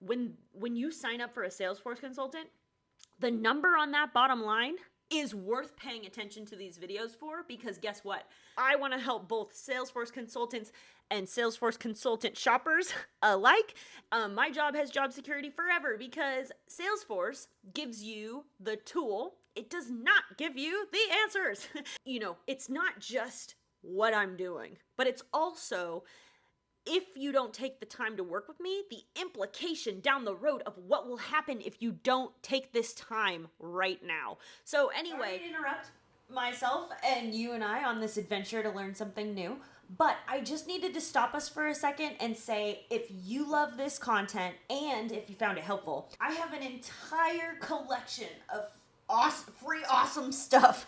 when you sign up for a Salesforce consultant, the number on that bottom line is worth paying attention to these videos for, because guess what? I want to help both Salesforce consultants and Salesforce consultant shoppers alike. My job has job security forever because Salesforce gives you the tool. It does not give you the answers. It's not just what I'm doing, but it's also, if you don't take the time to work with me, the implication down the road of what will happen if you don't take this time right now. So anyway, sorry to interrupt myself and you and I on this adventure to learn something new, but I just needed to stop us for a second and say, if you love this content and if you found it helpful, I have an entire collection of awesome stuff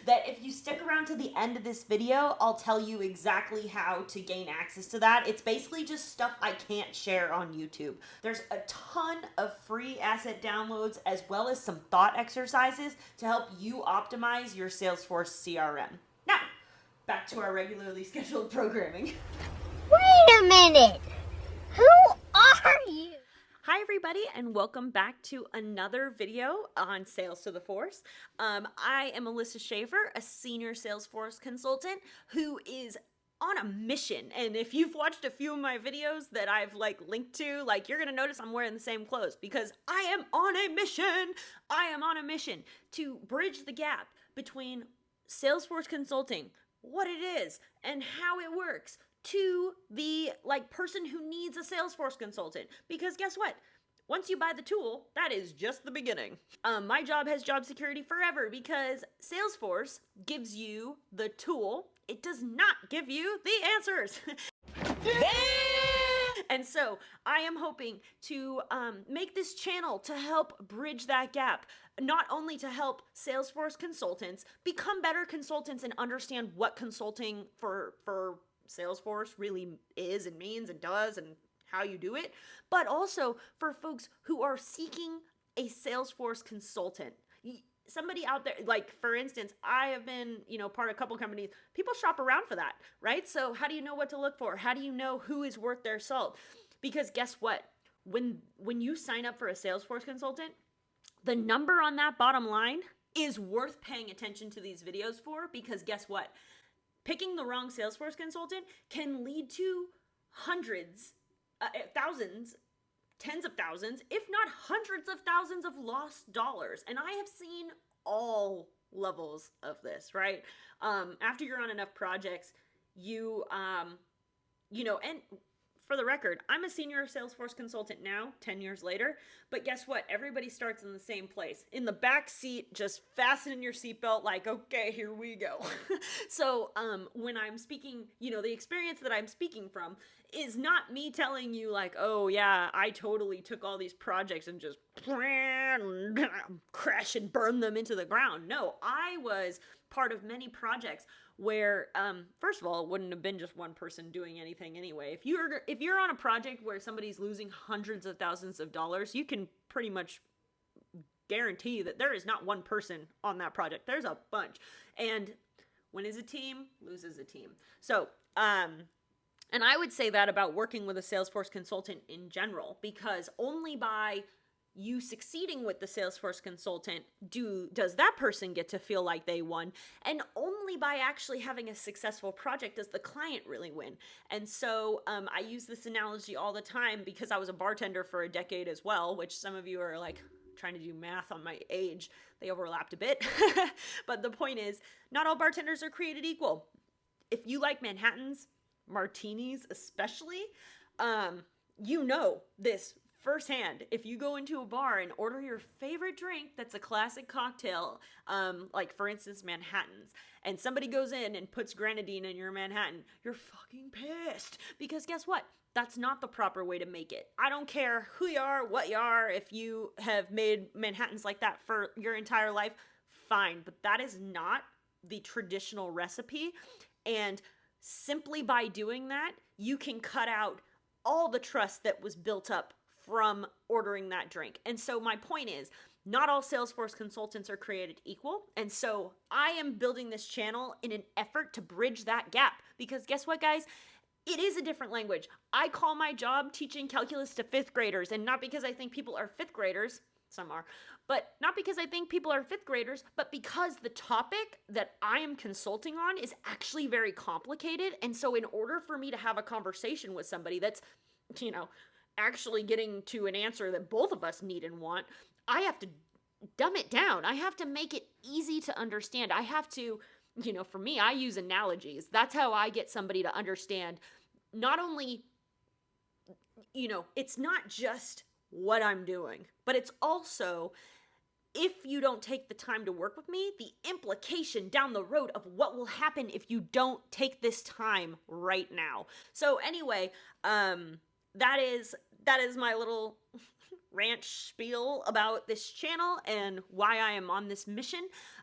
that if you stick around to the end of this video, I'll tell you exactly how to gain access to that. It's basically just stuff I can't share on YouTube. There's a ton of free asset downloads as well as some thought exercises to help you optimize your Salesforce CRM. Now, back to our regularly scheduled programming. Wait a minute! Who are you? Hi everybody, and welcome back to another video on Sales to the Force. I am Alyssa Schaefer, a senior Salesforce consultant who is on a mission. And if you've watched a few of my videos that I've linked to, you're gonna notice I'm wearing the same clothes because I am on a mission. I am on a mission to bridge the gap between Salesforce consulting, what it is, and how it works, to the person who needs a Salesforce consultant. Because guess what? Once you buy the tool, that is just the beginning. My job has job security forever because Salesforce gives you the tool. It does not give you the answers. And so I am hoping to make this channel to help bridge that gap, not only to help Salesforce consultants become better consultants and understand what consulting for Salesforce really is and means and does and how you do it, but also for folks who are seeking a Salesforce consultant. Somebody out there, for instance, I have been, part of a couple companies. People shop around for that, right? So how do you know what to look for? How do you know who is worth their salt? Because guess what? When you sign up for a Salesforce consultant, the number on that bottom line is worth paying attention to these videos for, because guess what? Picking the wrong Salesforce consultant can lead to hundreds, thousands, tens of thousands, if not hundreds of thousands of lost dollars. And I have seen all levels of this, right? After you're on enough projects, and for the record, I'm a senior Salesforce consultant now, 10 years later, but guess what? Everybody starts in the same place. In the back seat, just fasten your seatbelt okay, here we go. So when I'm speaking, the experience that I'm speaking from is not me telling you oh yeah, I totally took all these projects and just crash and burn them into the ground. No, I was part of many projects where, first of all, it wouldn't have been just one person doing anything anyway. If you're on a project where somebody's losing hundreds of thousands of dollars, you can pretty much guarantee that there is not one person on that project. There's a bunch. And wins a team, loses a team. So, and I would say that about working with a Salesforce consultant in general, because only by you succeeding with the Salesforce consultant does that person get to feel like they won, and only by actually having a successful project does the client really win. And so I use this analogy all the time because I was a bartender for a decade as well, which some of you are trying to do math on my age. They overlapped a bit. But the point is, not all bartenders are created equal. If you like Manhattans, martinis especially, this firsthand. If you go into a bar and order your favorite drink that's a classic cocktail, for instance Manhattans, and somebody goes in and puts grenadine in your Manhattan, you're fucking pissed, because guess what? That's not the proper way to make it. I don't care who you are, what you are. If you have made Manhattans like that for your entire life, fine, but that is not the traditional recipe. And simply by doing that, you can cut out all the trust that was built up from ordering that drink. And so my point is, not all Salesforce consultants are created equal. And so I am building this channel in an effort to bridge that gap, because guess what, guys? It is a different language. I call my job teaching calculus to fifth graders, and not because I think people are fifth graders, some are, but not because I think people are fifth graders, but because the topic that I am consulting on is actually very complicated. And so, in order for me to have a conversation with somebody that's, actually getting to an answer that both of us need and want, I have to dumb it down. I have to make it easy to understand. I have to, for me, I use analogies. That's how I get somebody to understand not only, it's not just what I'm doing, but it's also, if you don't take the time to work with me, the implication down the road of what will happen if you don't take this time right now. So anyway, that is my little rant spiel about this channel and why I am on this mission.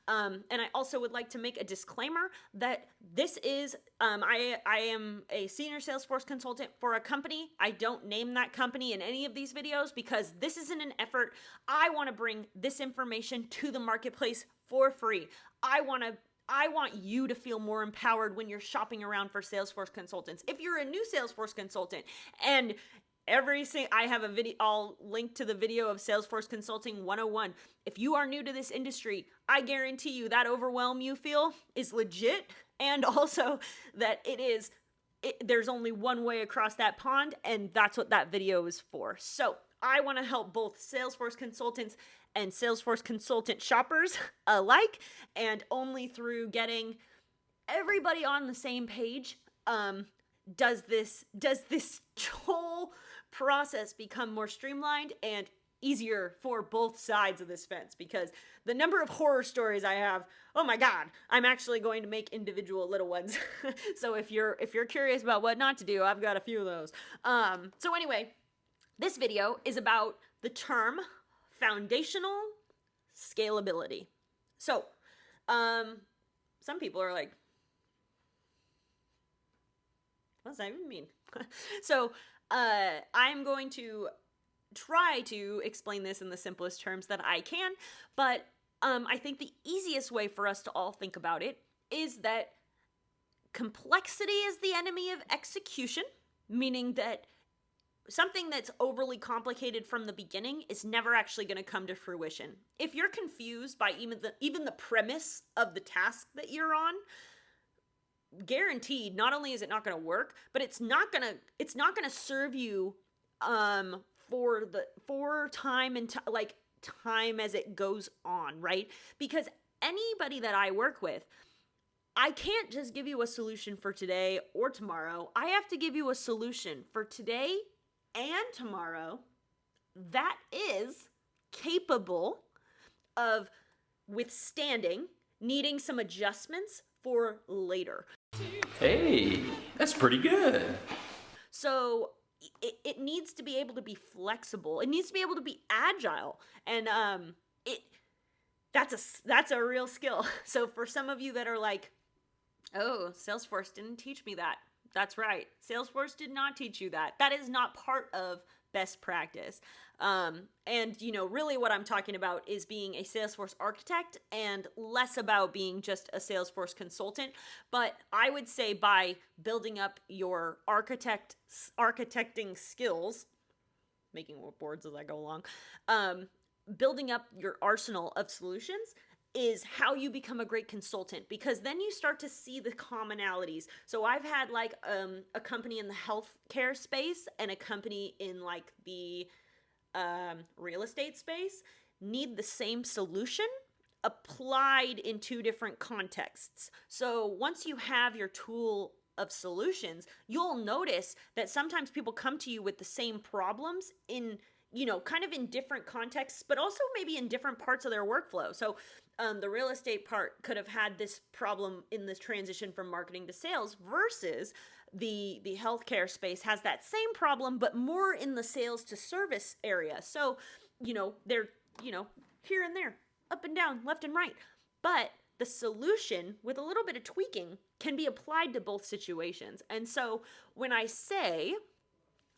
And I also would like to make a disclaimer that this is, I am a senior Salesforce consultant for a company. I don't name that company in any of these videos because this isn't an effort. I want to bring this information to the marketplace for free. I want you to feel more empowered when you're shopping around for Salesforce consultants. If you're a new Salesforce consultant and I have a video, I'll link to the video of Salesforce Consulting 101. If you are new to this industry, I guarantee you that overwhelm you feel is legit, and also that there's only one way across that pond, and that's what that video is for. So I want to help both Salesforce consultants and Salesforce consultant shoppers alike, and only through getting everybody on the same page does this whole process become more streamlined and easier for both sides of this fence. Because the number of horror stories I have, oh my god, I'm actually going to make individual little ones. So if you're curious about what not to do, I've got a few of those. So anyway, this video is about the term foundational scalability. So some people are like, what does that even mean? So I'm going to try to explain this in the simplest terms that I can, but I think the easiest way for us to all think about it is that complexity is the enemy of execution, meaning that something that's overly complicated from the beginning is never actually going to come to fruition. If you're confused by even the premise of the task that you're on, guaranteed, not only is it not going to work, but it's not going to serve you for time and time as it goes on, right? Because anybody that I work with, I can't just give you a solution for today or tomorrow. I have to give you a solution for today and tomorrow that is capable of withstanding needing some adjustments for later. Hey, that's pretty good. So it needs to be able to be flexible. It needs to be able to be agile, and that's a real skill. So for some of you that are like, oh, Salesforce didn't teach me that. That's right. Salesforce did not teach you that. That is not part of best practice. And really what I'm talking about is being a Salesforce architect and less about being just a Salesforce consultant. But I would say by building up your architecting skills, making more boards as I go along, building up your arsenal of solutions is how you become a great consultant, because then you start to see the commonalities. So I've had a company in the healthcare space and a company in the real estate space need the same solution applied in two different contexts. So once you have your tool of solutions, you'll notice that sometimes people come to you with the same problems in kind of in different contexts, but also maybe in different parts of their workflow. So the real estate part could have had this problem in this transition from marketing to sales, versus the healthcare space has that same problem, but more in the sales to service area. So, they're, here and there, up and down, left and right. But the solution, with a little bit of tweaking, can be applied to both situations. And so when I say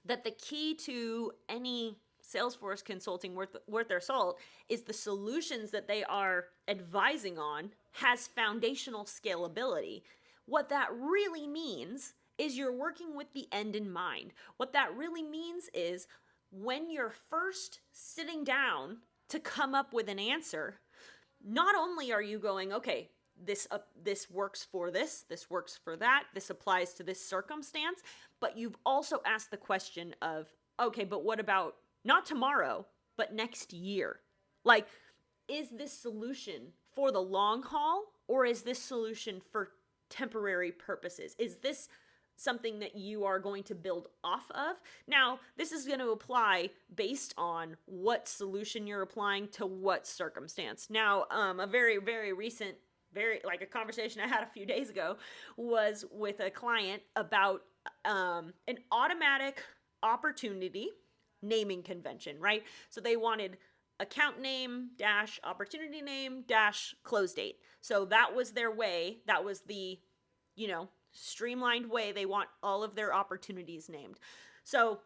that the key to any Salesforce consulting worth their salt is the solutions that they are advising on has foundational scalability, what that really means is you're working with the end in mind. What that really means is when you're first sitting down to come up with an answer, not only are you going, okay, this works for this works for that, this applies to this circumstance, but you've also asked the question of, okay, but what about not tomorrow, but next year? Like, is this solution for the long haul, or is this solution for temporary purposes? Is this something that you are going to build off of? Now, this is going to apply based on what solution you're applying to what circumstance. Now, a very, very recent, a conversation I had a few days ago was with a client about an automatic opportunity naming convention, right? So they wanted account name dash opportunity name dash close date. So that was their way. That was the, streamlined way they want all of their opportunities named. So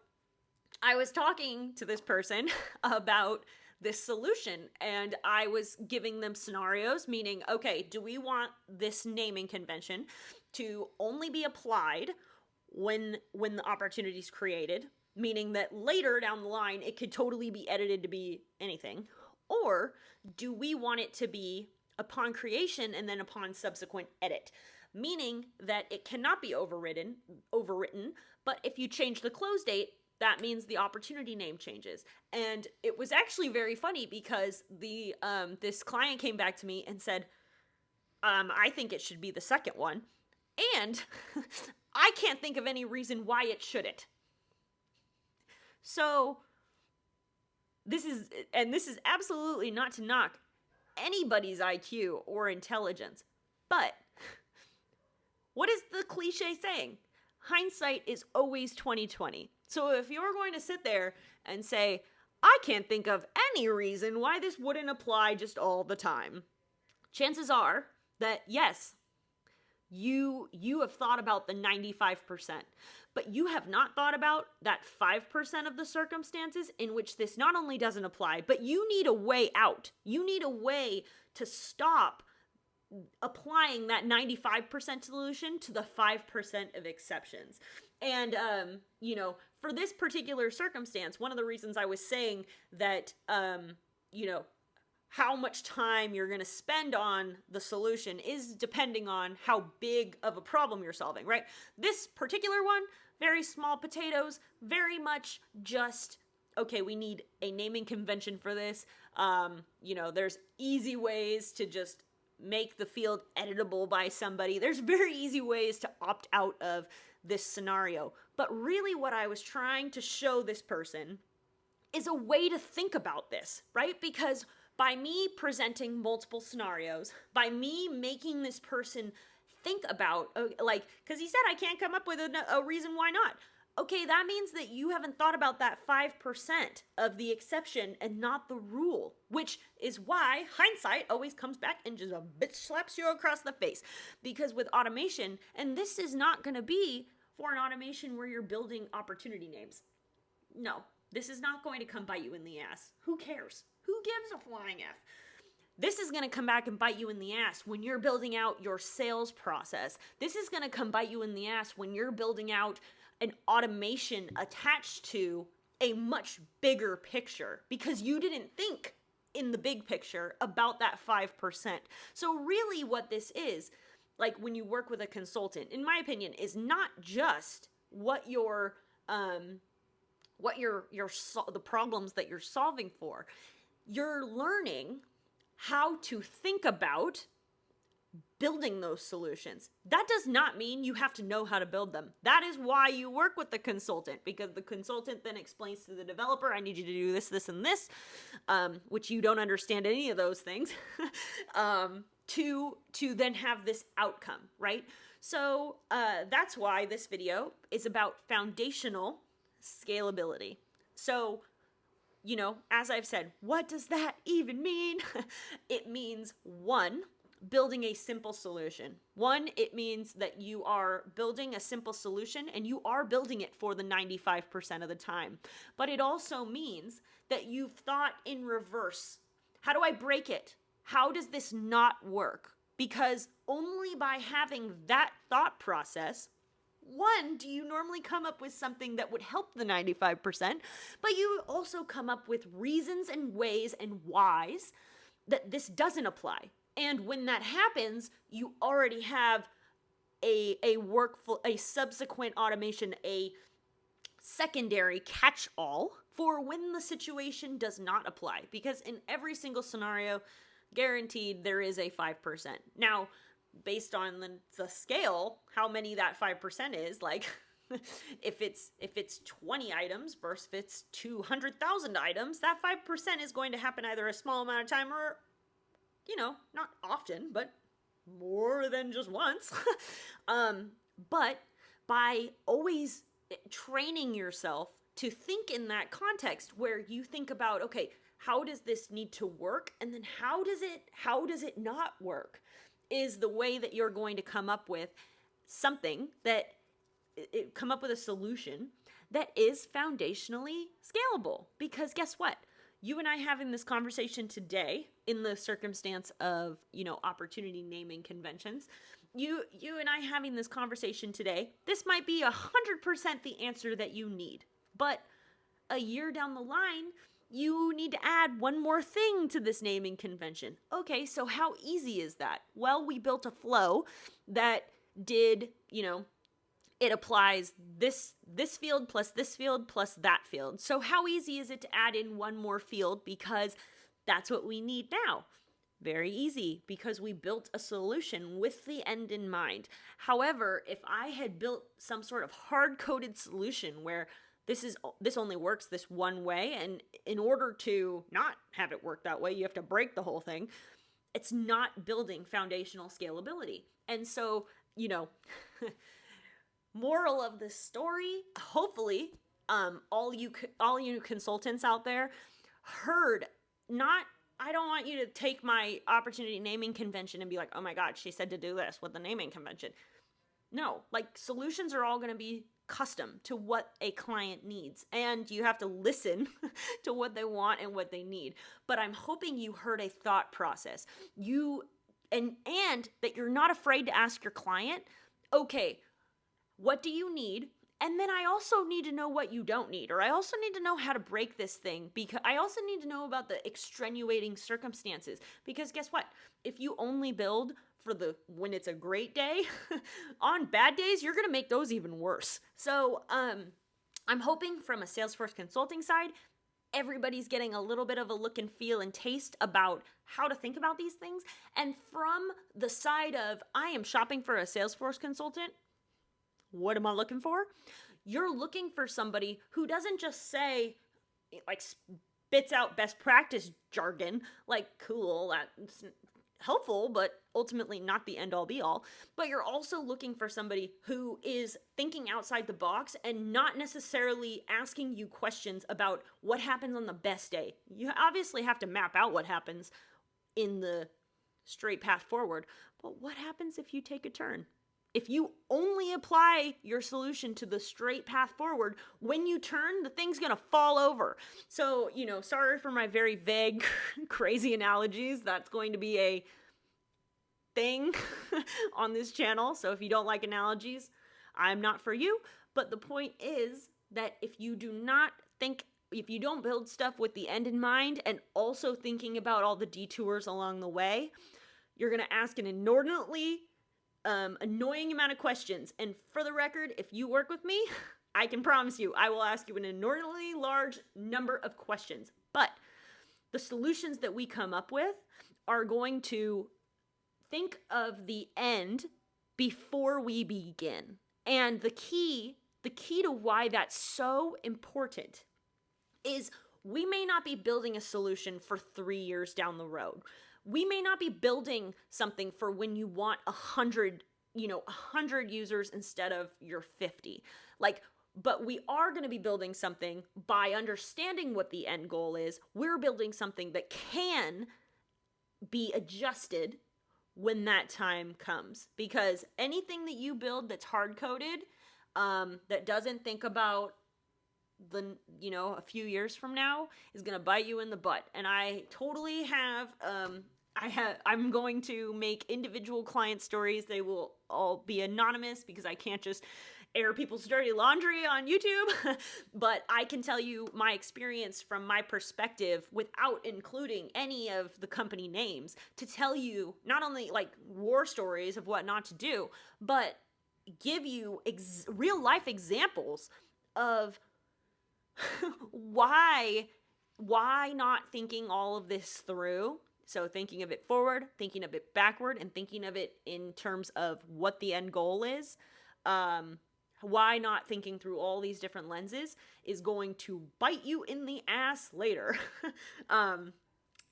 I was talking to this person about this solution, and I was giving them scenarios, meaning, okay, do we want this naming convention to only be applied when the opportunity is created, meaning that later down the line it could totally be edited to be anything, or do we want it to be upon creation and then upon subsequent edit, meaning that it cannot be overwritten, but if you change the close date, that means the opportunity name changes. And it was actually very funny because this client came back to me and said, I think it should be the second one, and I can't think of any reason why it shouldn't. So this is absolutely not to knock anybody's IQ or intelligence, but what is the cliche saying? Hindsight is always 20/20. So if you're going to sit there and say, I can't think of any reason why this wouldn't apply just all the time, chances are that yes, you have thought about the 95%, but you have not thought about that 5% of the circumstances in which this not only doesn't apply, but you need a way out. You need a way to stop applying that 95% solution to the 5% of exceptions. And, for this particular circumstance, one of the reasons I was saying that, how much time you're going to spend on the solution is depending on how big of a problem you're solving, right? This particular one, very small potatoes, very much just, okay, we need a naming convention for this. There's easy ways to just make the field editable by somebody. There's very easy ways to opt out of this scenario. But really what I was trying to show this person is a way to think about this, right? Because by me presenting multiple scenarios, by me making this person think about, because he said I can't come up with a reason why not. Okay, that means that you haven't thought about that 5% of the exception and not the rule, which is why hindsight always comes back and just a bitch slaps you across the face. Because with automation, and this is not going to be for an automation where you're building opportunity names. No, this is not going to come bite you in the ass. Who cares? Who gives a flying F? This is going to come back and bite you in the ass when you're building out your sales process. This is going to come bite you in the ass when you're building out an automation attached to a much bigger picture because you didn't think in the big picture about that 5%. So really what this is, like when you work with a consultant, in my opinion, is not just what the problems that you're solving for. You're learning how to think about building those solutions. That does not mean you have to know how to build them. That is why you work with the consultant, because the consultant then explains to the developer, I need you to do this, this, and this, which you don't understand any of those things, to then have this outcome, right? So that's why this video is about foundational scalability. So, as I've said, what does that even mean? It means, one, building a simple solution. One, it means that you are building a simple solution and you are building it for the 95% of the time. But it also means that you've thought in reverse. How do I break it? How does this not work? Because only by having that thought process one, do you normally come up with something that would help the 95%, but you also come up with reasons and ways and whys that this doesn't apply. And when that happens, you already have a workflow, a subsequent automation, a secondary catch-all for when the situation does not apply. Because in every single scenario, guaranteed there is a 5%. Now, based on the scale, how many that 5% is, like if it's 20 items versus if it's 200,000 items, that 5% is going to happen either a small amount of time or, not often, but more than just once. But by always training yourself to think in that context where you think about, okay, how does this need to work? And then how does it not work? Is the way that you're going to come up with something come up with a solution that is foundationally scalable. Because guess what? You and I having this conversation today in the circumstance of, opportunity naming conventions, you and I having this conversation today, this might be 100% the answer that you need. But a year down the line, you need to add one more thing to this naming convention. Okay, so how easy is that? Well, we built a flow that did, it applies this field plus this field plus that field. So how easy is it to add in one more field because that's what we need now? Very easy, because we built a solution with the end in mind. However, if I had built some sort of hard-coded solution where this only works this one way, and in order to not have it work that way, you have to break the whole thing, it's not building foundational scalability. And so, moral of the story, hopefully, all you consultants out there heard, I don't want you to take my opportunity naming convention and be like, oh my God, she said to do this with the naming convention. No, solutions are all going to be custom to what a client needs, and you have to listen to what they want and what they need. But I'm hoping you heard a thought process. And that you're not afraid to ask your client, okay, what do you need? And then I also need to know what you don't need, or I also need to know how to break this thing, because I also need to know about the extenuating circumstances. Because guess what? If you only build for when it's a great day, on bad days, you're going to make those even worse. So I'm hoping from a Salesforce consulting side, everybody's getting a little bit of a look and feel and taste about how to think about these things. And from the side of, I am shopping for a Salesforce consultant, what am I looking for? You're looking for somebody who doesn't just say, spits out best practice jargon, cool, that's helpful, but ultimately not the end all be all. But you're also looking for somebody who is thinking outside the box and not necessarily asking you questions about what happens on the best day. You obviously have to map out what happens in the straight path forward, but what happens if you take a turn? If you only apply your solution to the straight path forward, when you turn, the thing's going to fall over. So, sorry for my very vague, crazy analogies. That's going to be a thing on this channel. So if you don't like analogies, I'm not for you. But the point is that if you don't build stuff with the end in mind and also thinking about all the detours along the way, you're going to ask an inordinately annoying amount of questions. And for the record, if you work with me, I can promise you, I will ask you an inordinately large number of questions. But the solutions that we come up with are going to think of the end before we begin. And the key to why that's so important is we may not be building a solution for 3 years down the road. We may not be building something for when you want 100 users instead of your 50. But we are going to be building something by understanding what the end goal is. We're building something that can be adjusted when that time comes. Because anything that you build that's hard-coded, that doesn't think about a few years from now, is going to bite you in the butt. And I totally have, I'm going to make individual client stories. They will all be anonymous because I can't just air people's dirty laundry on YouTube, but I can tell you my experience from my perspective without including any of the company names to tell you not only like war stories of what not to do, but give you real life examples of why not thinking all of this through. So thinking of it forward, thinking of it backward, and thinking of it in terms of what the end goal is. Why not thinking through all these different lenses is going to bite you in the ass later.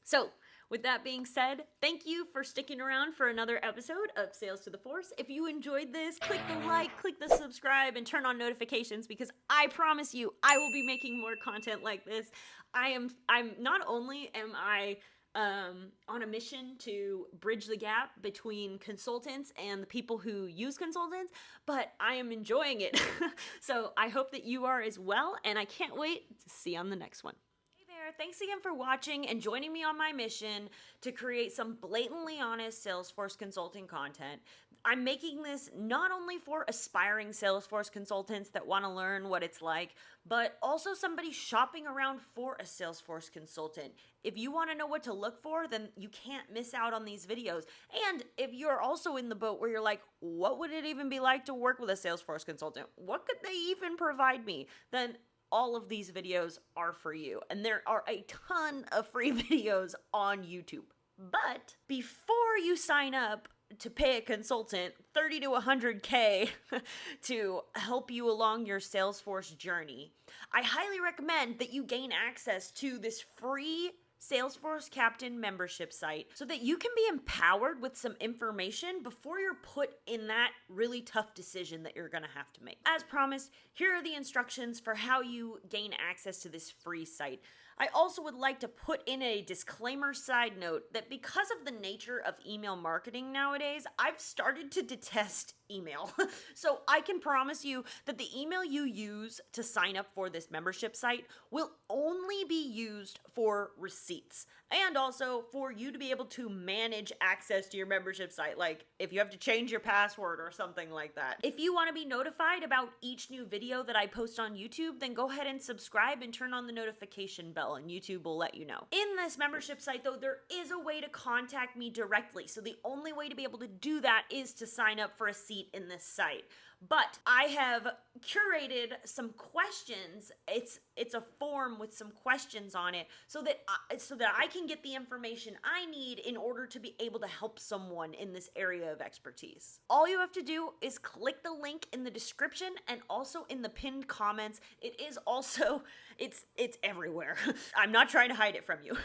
So with that being said, thank you for sticking around for another episode of Sales to the Force. If you enjoyed this, click the like, click the subscribe, and turn on notifications, because I promise you, I will be making more content like this. I'm not only am I on a mission to bridge the gap between consultants and the people who use consultants, but I am enjoying it. So I hope that you are as well, and I can't wait to see you on the next one. Hey there, thanks again for watching and joining me on my mission to create some blatantly honest Salesforce consulting content. I'm making this not only for aspiring Salesforce consultants that want to learn what it's like, but also somebody shopping around for a Salesforce consultant. If you want to know what to look for, then you can't miss out on these videos. And if you're also in the boat where you're like, what would it even be like to work with a Salesforce consultant? What could they even provide me? Then all of these videos are for you. And there are a ton of free videos on YouTube. But before you sign up to pay a consultant $30 to $100K to help you along your Salesforce journey, I highly recommend that you gain access to this free Salesforce Captain membership site so that you can be empowered with some information before you're put in that really tough decision that you're going to have to make. As promised, here are the instructions for how you gain access to this free site. I also would like to put in a disclaimer side note that because of the nature of email marketing nowadays, I've started to detest email. So I can promise you that the email you use to sign up for this membership site will only be used for receipts and also for you to be able to manage access to your membership site, like if you have to change your password or something like that. If you want to be notified about each new video that I post on YouTube, then go ahead and subscribe and turn on the notification bell, and YouTube will let you know. In this membership site, though, there is a way to contact me directly. So the only way to be able to do that is to sign up for a seat in this site. But I have curated some questions. It's a form with some questions on it so that I can get the information I need in order to be able to help someone in this area of expertise. All you have to do is click the link in the description and also in the pinned comments. It is also it's everywhere. I'm not trying to hide it from you.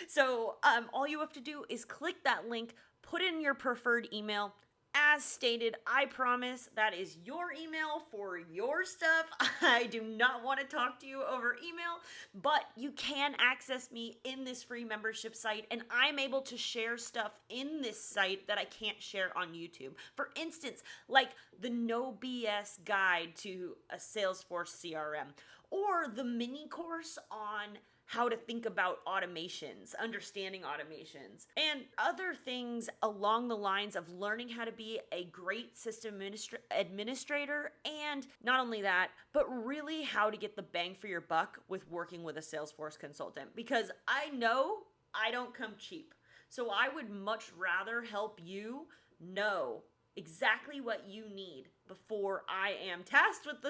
So all you have to do is click that link, put in your preferred email. As stated, I promise that is your email for your stuff. I do not want to talk to you over email, but you can access me in this free membership site, and I'm able to share stuff in this site that I can't share on YouTube. For instance, like the no BS guide to a Salesforce CRM, or the mini course on how to think about automations, understanding automations, and other things along the lines of learning how to be a great system administrator, and not only that, but really how to get the bang for your buck with working with a Salesforce consultant, because I know I don't come cheap. So I would much rather help you know exactly what you need before I am tasked with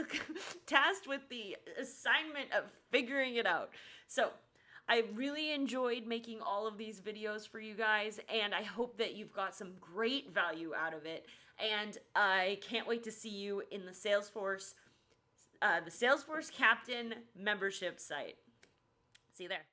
the assignment of figuring it out. So I really enjoyed making all of these videos for you guys, and I hope that you've got some great value out of it. And I can't wait to see you in the Salesforce Captain membership site. See you there.